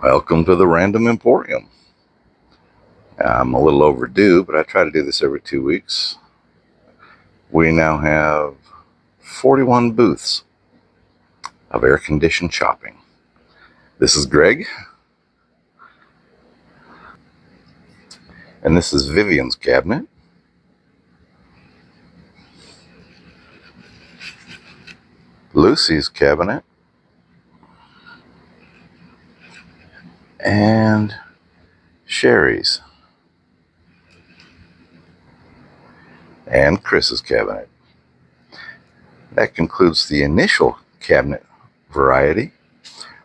Welcome to the Random Emporium. I'm a little overdue, but I try to do this every 2 weeks. We now have 41 booths of air-conditioned shopping. This is Greg, and this is Vivian's cabinet. Lucy's cabinet, and Sherry's, and Chris's cabinet. That concludes the initial cabinet variety.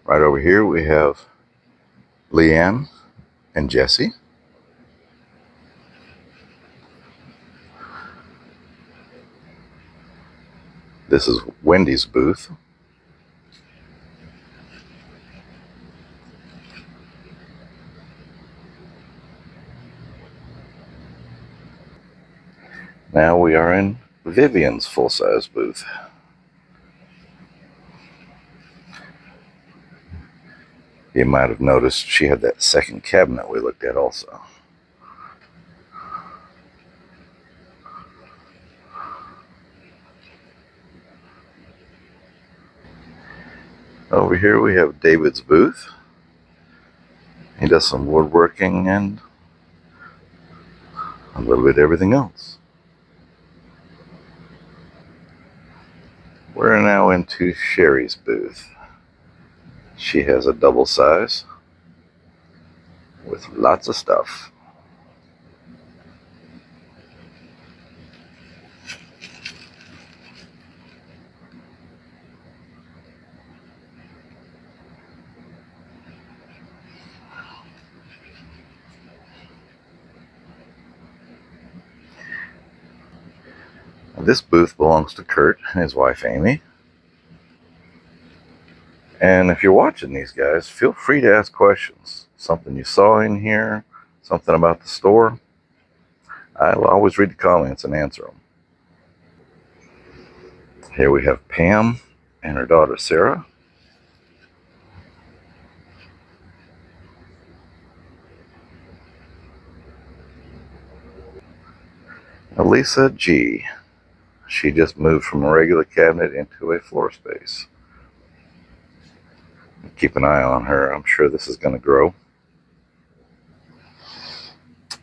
Right over here we have Leanne and Jesse. This is Wendy's booth. Now we are in Vivian's full-size booth. You might have noticed she had that second cabinet we looked at also. Over here we have David's booth. He does some woodworking and a little bit of everything else. We're now into Sherry's booth. She has a double size with lots of stuff. This booth belongs to Kurt and his wife Amy. And if you're watching these guys, feel free to ask questions. Something you saw in here, something about the store. I'll always read the comments and answer them. Here we have Pam and her daughter Sarah. Elisa G. She just moved from a regular cabinet into a floor space. Keep an eye on her. I'm sure this is going to grow.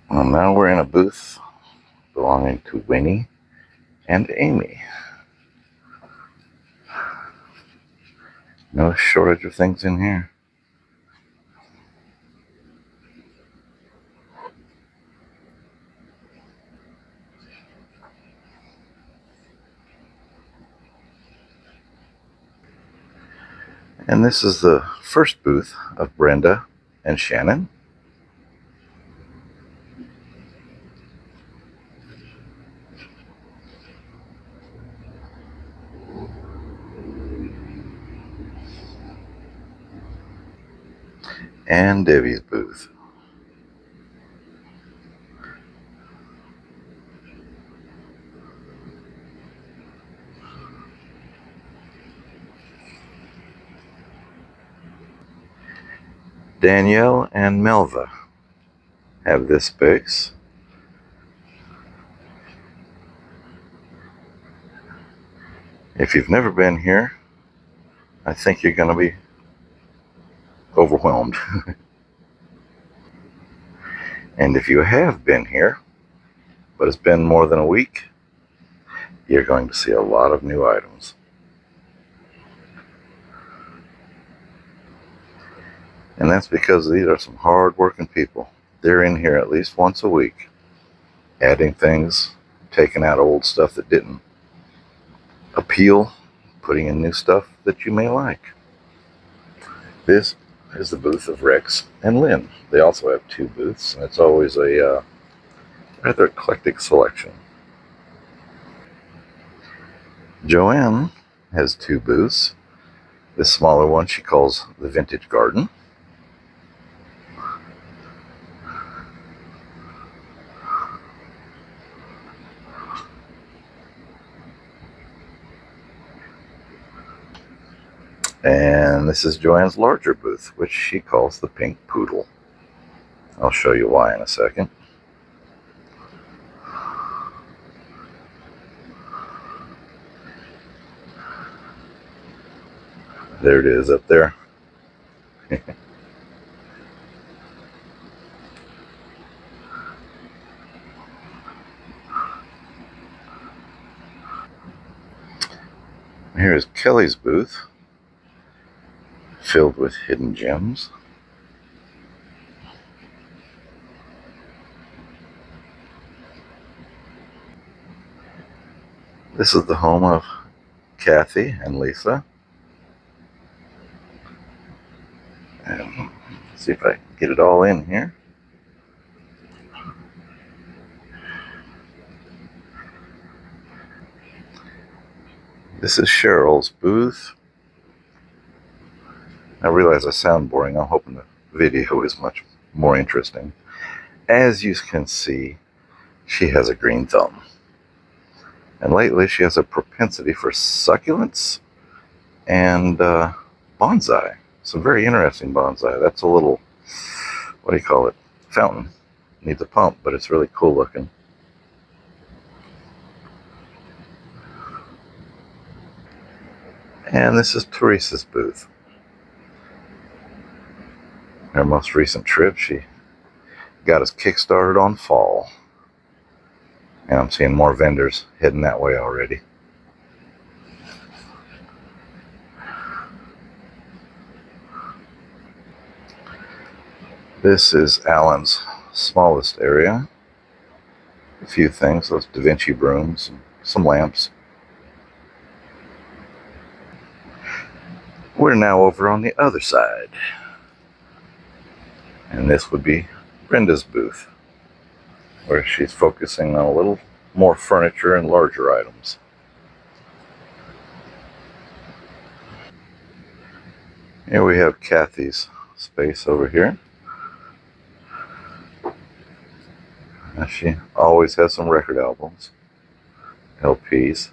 Well, now we're in a booth belonging to Winnie and Amy. No shortage of things in here. And this is the first booth of Brenda and Shannon. And Debbie's booth. Danielle and Melva have this space. If you've never been here, I think you're going to be overwhelmed. And if you have been here, but it's been more than a week, you're going to see a lot of new items. And that's because these are some hard-working people. They're in here at least once a week, adding things, taking out old stuff that didn't appeal, putting in new stuff that you may like. This is the booth of Rex and Lynn. They also have two booths, and it's always a rather eclectic selection. Joanne has two booths. This smaller one she calls the Vintage Garden. And this is Joanne's larger booth, which she calls the Pink Poodle. I'll show you why in a second. There it is up there. Here's Kelly's booth, filled with hidden gems. This is the home of Kathy and Lisa. And see if I can get it all in here. This is Cheryl's booth. I realize I sound boring. I'm hoping the video is much more interesting. As you can see, she has a green thumb. And lately she has a propensity for succulents and bonsai. Some very interesting bonsai. That's a little, what do you call it? Fountain. Needs a pump, but it's really cool looking. And this is Teresa's booth. Her most recent trip, she got us kickstarted on fall. And I'm seeing more vendors heading that way already. This is Alan's smallest area. A few things, those Da Vinci brooms, and some lamps. We're now over on the other side. And this would be Brenda's booth, where she's focusing on a little more furniture and larger items. Here we have Kathy's space over here. Now she always has some record albums, LPs.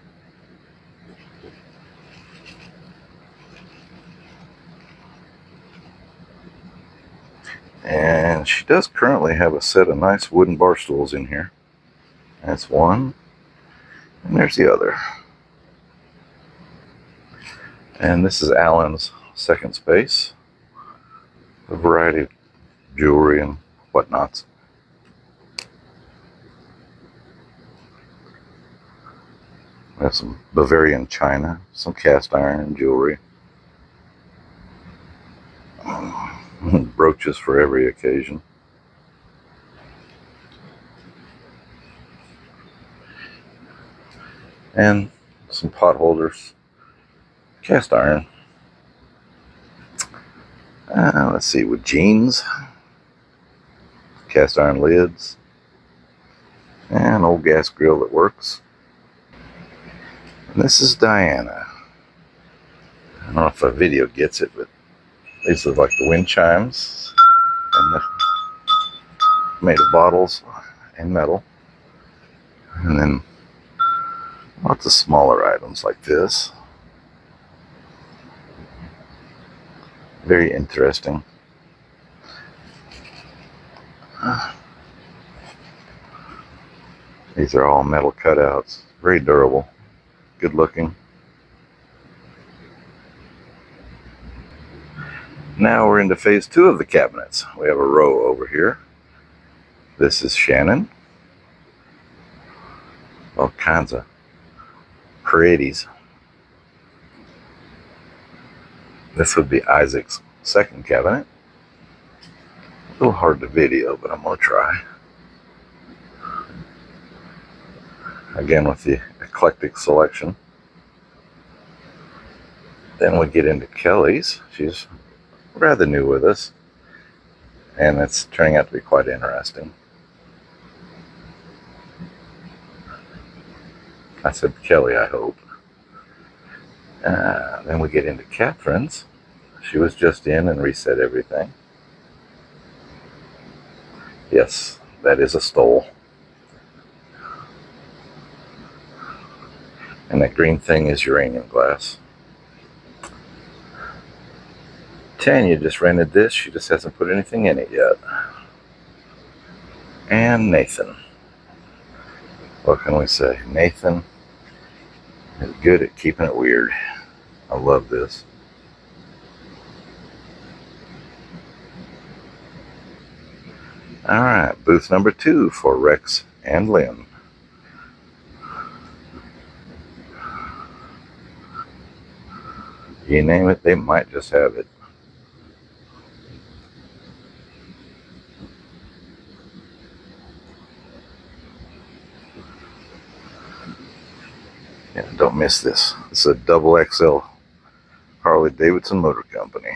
And she does currently have a set of nice wooden bar stools in here. That's one. And there's the other. And this is Alan's second space. A variety of jewelry and whatnots. We have some Bavarian china, some cast iron jewelry. Brooches for every occasion. And some pot holders, cast iron. Let's see, with jeans, cast iron lids, and an old gas grill that works. And this is Diana. I don't know if a video gets it, but these are like the wind chimes, and they're made of bottles and metal. And then lots of smaller items like this. Very interesting. These are all metal cutouts. Very durable. Good looking. Now we're into phase 2 of the cabinets. We have a row over here. This is Shannon. All kinds of Paredes. This would be Isaac's second cabinet. A little hard to video, but I'm going to try. Again with the eclectic selection. Then we get into Kelly's. She's rather new with us, and it's turning out to be quite interesting. I said Kelly, I hope. Then we get into Catherine's. She was just in and reset everything. Yes, that is a stole. And that green thing is uranium glass. Tanya just rented this. She just hasn't put anything in it yet. And Nathan. What can we say? Nathan is good at keeping it weird. I love this. Alright, booth number 2 for Rex and Lynn. You name it, they might just have it. Yeah, don't miss this. It's a double XL Harley Davidson Motor Company.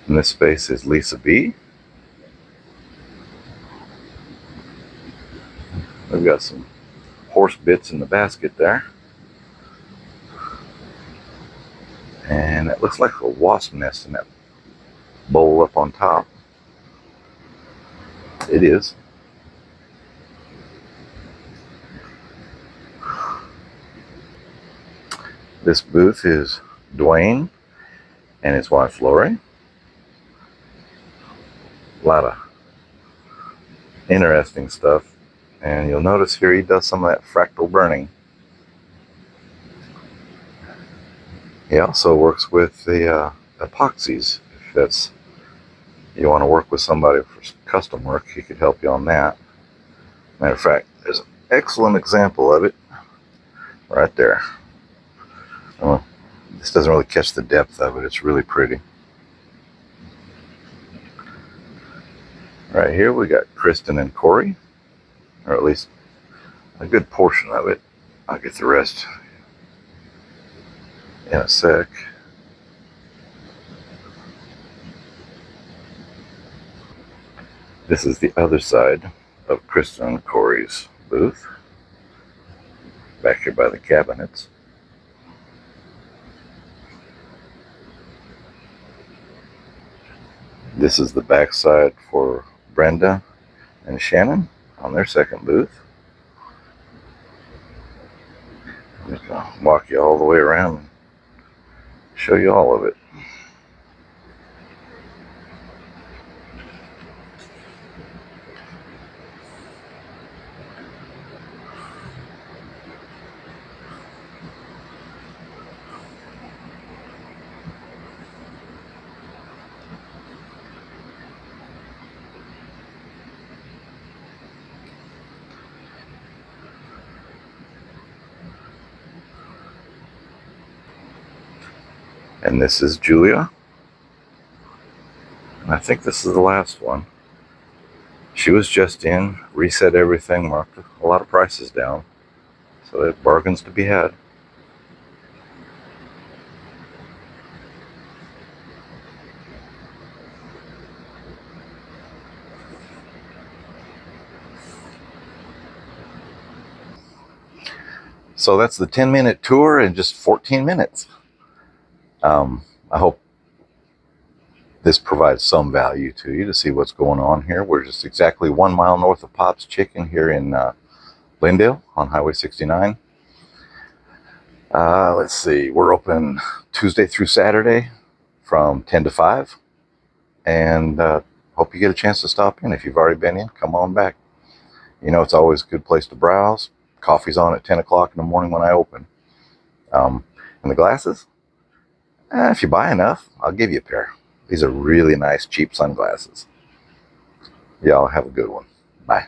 In this space is Lisa B. We've got some horse bits in the basket there. And it looks like a wasp nest in that bowl up on top. It is. This booth is Dwayne and his wife Lori. A lot of interesting stuff. And you'll notice here he does some of that fractal burning. He also works with the epoxies. If that's you want to work with somebody for custom work, he could help you on that. Matter of fact, there's an excellent example of it right there. Well, this doesn't really catch the depth of it. It's really pretty. Right here we got Kristen and Corey, or at least a good portion of it. I'll get the rest in a sec. This is the other side of Kristen and Corey's booth, back here by the cabinets. This is the back side for Brenda and Shannon on their second booth. I'm just going to walk you all the way around and show you all of it. And this is Julia. And I think this is the last one. She was just in, reset everything, marked a lot of prices down. So there's bargains to be had. So that's the 10-minute tour in just 14 minutes. I hope this provides some value to you to see what's going on here. We're just exactly 1 mile north of Pop's Chicken here in Lindale on Highway 69. Let's see, we're open Tuesday through Saturday from 10 to 5. And hope you get a chance to stop in. If you've already been in, come on back. You know, it's always a good place to browse. Coffee's on at 10 o'clock in the morning when I open. And the glasses? If you buy enough, I'll give you a pair. These are really nice, cheap sunglasses. Y'all have a good one. Bye.